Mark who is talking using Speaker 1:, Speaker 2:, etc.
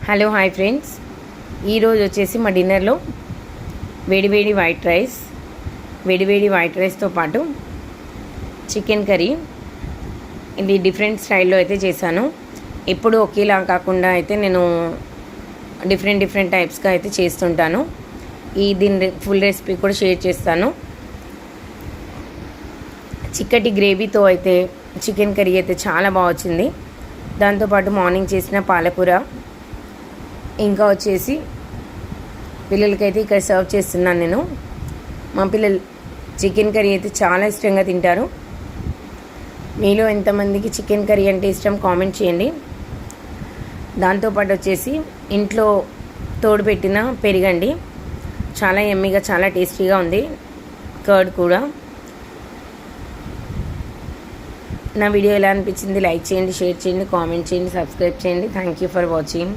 Speaker 1: Hello hi friends, ఈరోజు వచ్చేసి మా డిన్నర్లో వేడివేడి వైట్ రైస్తో పాటు చికెన్ కర్రీ. ఇది డిఫరెంట్ స్టైల్లో అయితే చేశాను. ఎప్పుడు ఒకేలా కాకుండా అయితే నేను డిఫరెంట్ టైప్స్గా అయితే చేస్తుంటాను. దీని ఫుల్ రెసిపీ కూడా షేర్ చేస్తాను. చిక్కటి గ్రేవీతో అయితే చికెన్ కర్రీ అయితే చాలా బాగా వచ్చింది. దాంతోపాటు మార్నింగ్ చేసిన పాలకూర, ఇంకా వచ్చేసి పిల్లలకైతే ఇక్కడ సర్వ్ చేస్తున్నాను నేను. మా పిల్లలు చికెన్ కర్రీ అయితే చాలా ఇష్టంగా తింటారు. మీలో ఎంతమందికి చికెన్ కర్రీ అంటే ఇష్టం కామెంట్ చేయండి. దాంతోపాటు వచ్చేసి ఇంట్లో తోడుపెట్టిన పెరుగండి, చాలా యమ్మీగా చాలా టేస్టీగా ఉంది. కర్డ్ కూడా. నా వీడియో ఎలా అనిపించింది లైక్ చేయండి, షేర్ చేయండి, కామెంట్ చేయండి, సబ్స్క్రైబ్ చేయండి. Thank you for watching.